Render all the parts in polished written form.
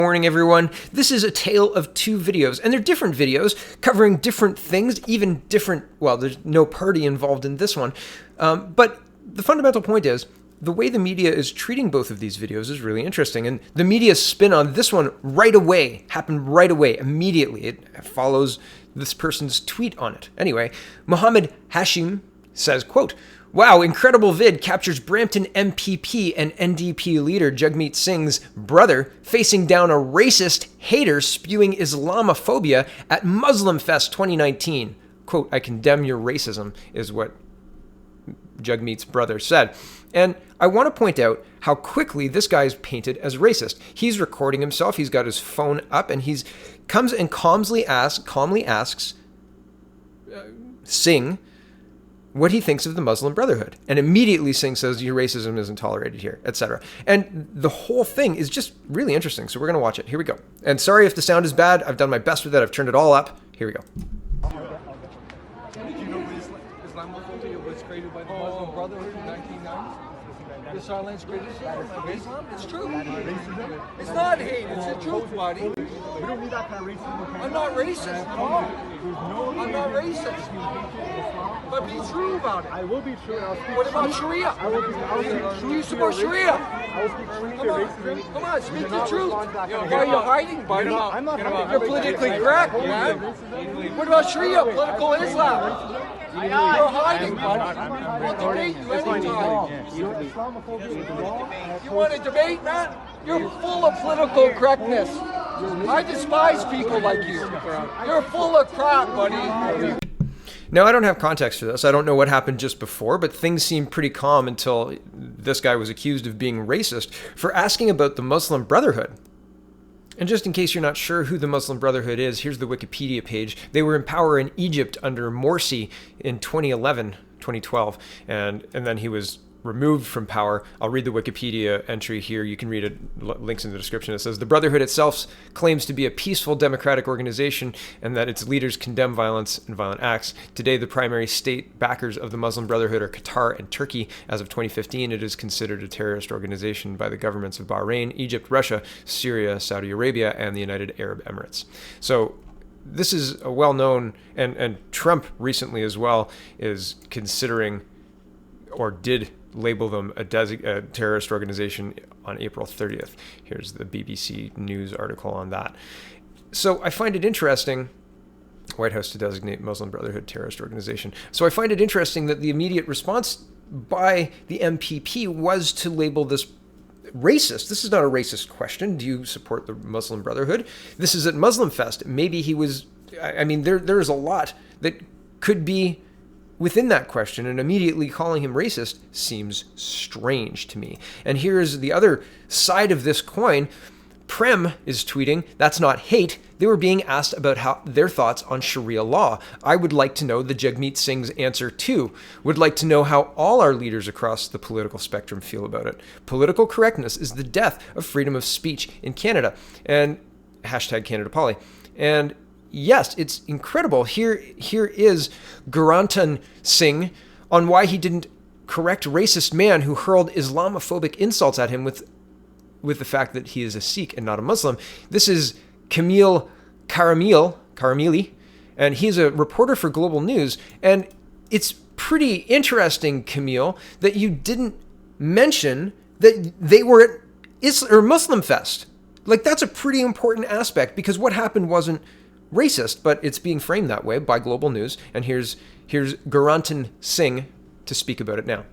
Morning everyone, this is a tale of two videos, and they're different videos covering different things, even different, well, there's no party involved in this one, but the fundamental point is the way the media is treating both of these videos is really interesting, and the media's spin on this one happened right away, immediately. It follows this person's tweet on it. Anyway, Mohammed Hashim says, quote, "Wow, incredible vid captures Brampton MPP and NDP leader Jagmeet Singh's brother facing down a racist hater spewing Islamophobia at Muslim Fest 2019. Quote, I condemn your racism," is what Jagmeet's brother said. And I want to point out how quickly this guy's painted as racist. He's recording himself, he's got his phone up, and he comes and calmly asks Singh what he thinks of the Muslim Brotherhood. And immediately Singh says, your racism isn't tolerated here, etc. And the whole thing is just really interesting. So we're going to watch it. Here we go. And sorry if the sound is bad. I've done my best with it. I've turned it all up. Here we go. Did you know Islamophobia was created by the Muslim Brotherhood in 1990? The silence criticism of Islam? It's true. It's not hate, it's the truth, buddy. We don't need that kind of racism. I'm not racist. Come on. I'm not racist. But be true about it. I will be true. What about Sharia? I will speak Do you support Sharia? I will speak truth to racism. Come on, speak the truth. Why are you hiding, buddy? I'm not hiding. You're politically correct, man. What about Sharia, political Islam? You're hiding, buddy. We'll debate you anytime. You want to debate, man? You're full of political correctness. I despise people like you. You're full of crap, buddy. Now, I don't have context for this. I don't know what happened just before, but things seemed pretty calm until this guy was accused of being racist for asking about the Muslim Brotherhood. And just in case you're not sure who the Muslim Brotherhood is, here's the Wikipedia page. They were in power in Egypt under Morsi in 2012, and then he was removed from power. I'll read the Wikipedia entry here. You can read it, links in the description. It says, the Brotherhood itself claims to be a peaceful democratic organization and that its leaders condemn violence and violent acts. Today, the primary state backers of the Muslim Brotherhood are Qatar and Turkey. As of 2015, it is considered a terrorist organization by the governments of Bahrain, Egypt, Russia, Syria, Saudi Arabia, and the United Arab Emirates. So this is a well-known, and Trump recently as well is considering, or did label them a terrorist organization on April 30th. Here's the BBC News article on that. So I find it interesting, White House to designate Muslim Brotherhood terrorist organization. So I find it interesting that the immediate response by the MPP was to label this racist. This is not a racist question. Do you support the Muslim Brotherhood? This is at Muslim Fest. Maybe he was, I mean, there's a lot that could be within that question, and immediately calling him racist seems strange to me. And here's the other side of this coin. Prem is tweeting, that's not hate. They were being asked about their thoughts on Sharia law. I would like to know the Jagmeet Singh's answer too. Would like to know how all our leaders across the political spectrum feel about it. Political correctness is the death of freedom of speech in Canada. And hashtag Canada Poly. And yes, it's incredible. Here is Gurrantan Singh on why he didn't correct racist man who hurled Islamophobic insults at him with the fact that he is a Sikh and not a Muslim. This is Camille Karamili, and he's a reporter for Global News. And it's pretty interesting, Camille, that you didn't mention that they were at Muslim Fest. Like, that's a pretty important aspect, because what happened wasn't racist, but it's being framed that way by Global News. And here's Gurrantan Singh to speak about it now.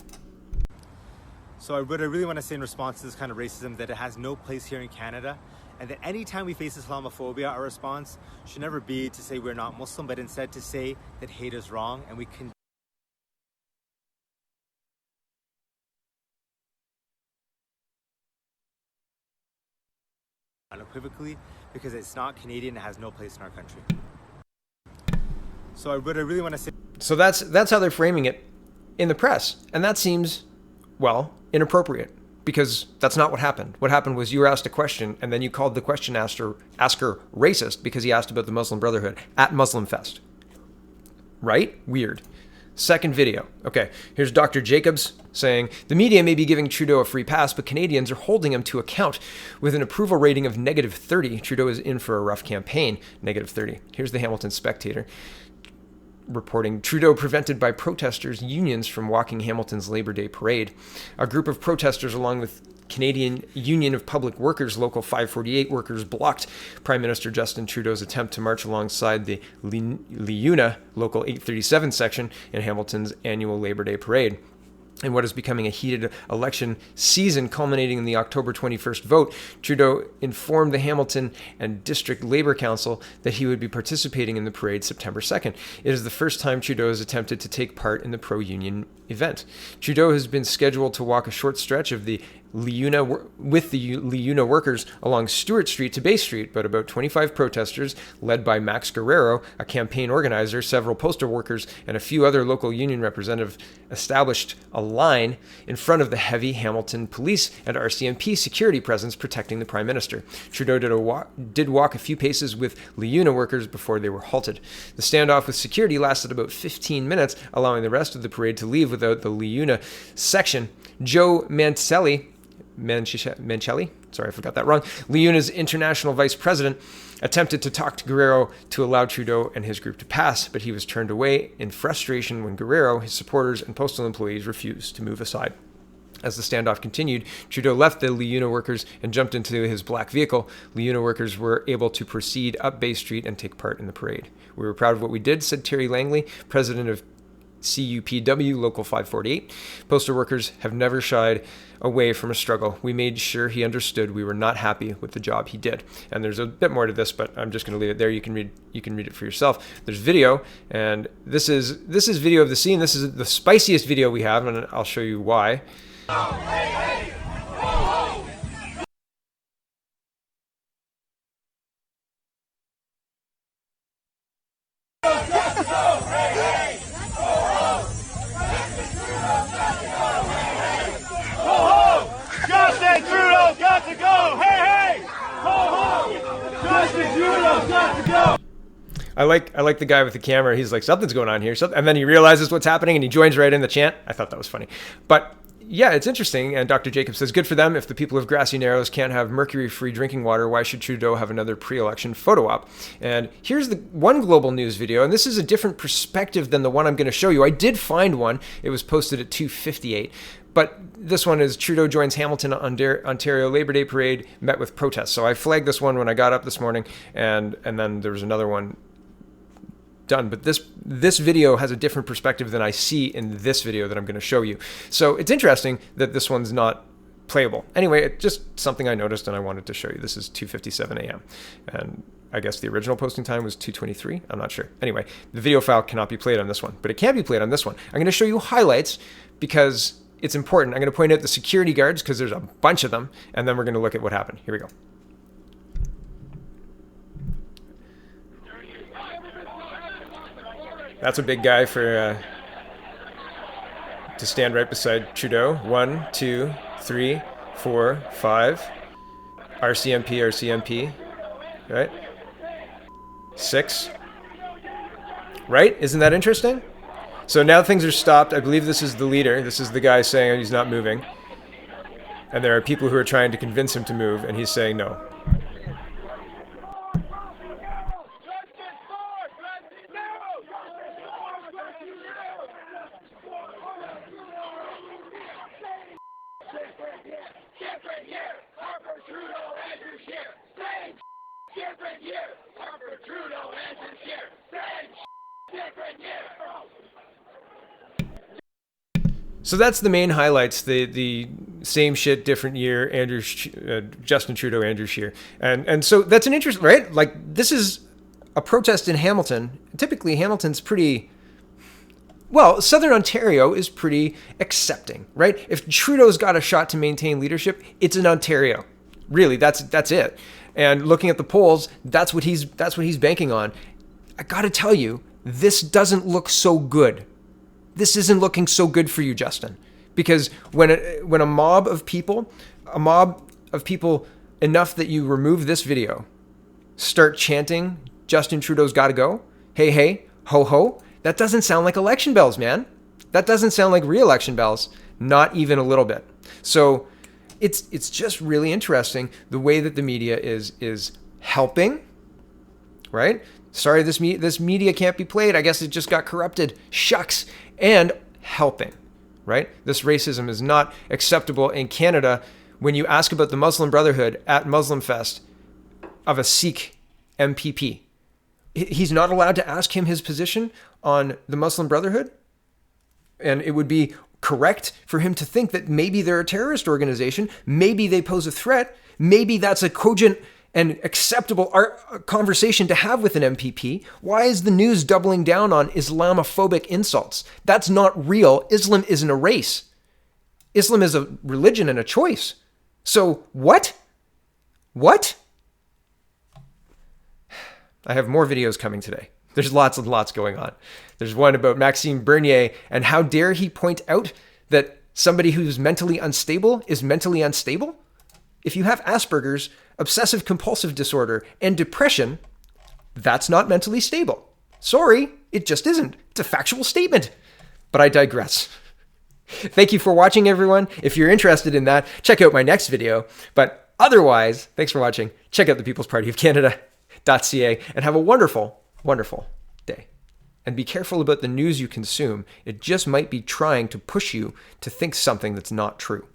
So what I really want to say in response to this kind of racism, that it has no place here in Canada, and that anytime we face Islamophobia, our response should never be to say we're not Muslim, but instead to say that hate is wrong, and we can unequivocally, because it's not Canadian, it has no place in our country. So what I really want to say. So that's how they're framing it in the press, and that seems, well, inappropriate, because that's not what happened. What happened was you were asked a question, and then you called the question asker racist because he asked about the Muslim Brotherhood at Muslim Fest. Right? Weird. Second video. Okay, here's Dr. Jacobs saying, the media may be giving Trudeau a free pass, but Canadians are holding him to account. With an approval rating of -30, Trudeau is in for a rough campaign. -30. Here's the Hamilton Spectator reporting, Trudeau prevented by protesters' unions from walking Hamilton's Labor Day parade. A group of protesters, along with Canadian Union of Public Workers Local 548 workers, blocked Prime Minister Justin Trudeau's attempt to march alongside the Liuna Local 837 section in Hamilton's annual Labor Day parade. In what is becoming a heated election season culminating in the October 21st vote, Trudeau informed the Hamilton and District Labour Council that he would be participating in the parade September 2nd. It is the first time Trudeau has attempted to take part in the pro-union event. Trudeau has been scheduled to walk a short stretch of the Liuna workers along Stewart Street to Bay Street, but about 25 protesters, led by Max Guerrero, a campaign organizer, several postal workers, and a few other local union representatives, established a line in front of the heavy Hamilton police and RCMP security presence protecting the Prime Minister. Trudeau did walk a few paces with Liuna workers before they were halted. The standoff with security lasted about 15 minutes, allowing the rest of the parade to leave without the Liuna section. Joe Mancelli, sorry, I forgot that wrong, Liuna's international vice president, attempted to talk to Guerrero to allow Trudeau and his group to pass, but he was turned away in frustration when Guerrero, his supporters, and postal employees refused to move aside. As the standoff continued, Trudeau left the Liuna workers and jumped into his black vehicle. Liuna workers were able to proceed up Bay Street and take part in the parade. We were proud of what we did, said Terry Langley, president of CUPW Local 548. Postal workers have never shied away from a struggle. We made sure he understood we were not happy with the job he did. And there's a bit more to this, but I'm just going to leave it there. You can read it for yourself. There's video, and this is video of the scene. This is the spiciest video we have, and I'll show you why. Justin Trudeau got to go! Hey, hey! Ho, ho! Justin Trudeau got to go! I like the guy with the camera. He's like, something's going on here. And then he realizes what's happening and he joins right in the chant. I thought that was funny. But yeah, it's interesting. And Dr. Jacobs says, good for them. If the people of Grassy Narrows can't have mercury-free drinking water, why should Trudeau have another pre-election photo op? And here's the one global news video. And this is a different perspective than the one I'm going to show you. I did find one. It was posted at 2:58. But this one is Trudeau joins Hamilton Ontario Labor Day parade, met with protests. So I flagged this one when I got up this morning. And then there was another one done. But this video has a different perspective than I see in this video that I'm going to show you. So it's interesting that this one's not playable. Anyway, it's just something I noticed and I wanted to show you. This is 2:57 a.m. And I guess the original posting time was 2:23. I'm not sure. Anyway, the video file cannot be played on this one, but it can be played on this one. I'm going to show you highlights because it's important. I'm going to point out the security guards because there's a bunch of them, and then we're going to look at what happened. Here we go. That's a big guy for to stand right beside Trudeau. 1, 2, 3, 4, 5. RCMP, right? 6. Right? Isn't that interesting? So now things are stopped. I believe this is the leader. This is the guy saying he's not moving. And there are people who are trying to convince him to move, and he's saying no. So that's the main highlights, the same shit, different year, Justin Trudeau, Andrew Scheer. And so that's an interest, right? Like, this is a protest in Hamilton. Typically, Hamilton's pretty, well, Southern Ontario is pretty accepting, right? If Trudeau's got a shot to maintain leadership, it's in Ontario. Really, that's it. And looking at the polls, that's what he's banking on. I got to tell you, this doesn't look so good. This isn't looking so good for you, Justin, because when a mob of people enough that you remove this video, start chanting Justin Trudeau's got to go, hey, hey, ho, ho, That doesn't sound like election bells, man. That doesn't sound like re-election bells, not even a little bit. So it's just really interesting the way that the media is helping, right? Sorry, this media can't be played. I guess it just got corrupted. Shucks. And helping, right? This racism is not acceptable in Canada. When you ask about the Muslim Brotherhood at Muslim Fest of a Sikh MPP, he's not allowed to ask him his position on the Muslim Brotherhood. And it would be correct for him to think that maybe they're a terrorist organization, maybe they pose a threat, maybe that's a cogent and acceptable conversation to have with an MPP. Why is the news doubling down on Islamophobic insults? That's not real. Islam isn't a race. Islam is a religion and a choice. So what? What? I have more videos coming today. There's lots and lots going on. There's one about Maxime Bernier and how dare he point out that somebody who's mentally unstable is mentally unstable? If you have Asperger's, obsessive compulsive disorder, and depression, that's not mentally stable. Sorry, it just isn't. It's a factual statement. But I digress. Thank you for watching, everyone. If you're interested in that, check out my next video. But otherwise, thanks for watching. Check out the People's Party of Canada.ca and have a wonderful, wonderful day. And be careful about the news you consume. It just might be trying to push you to think something that's not true.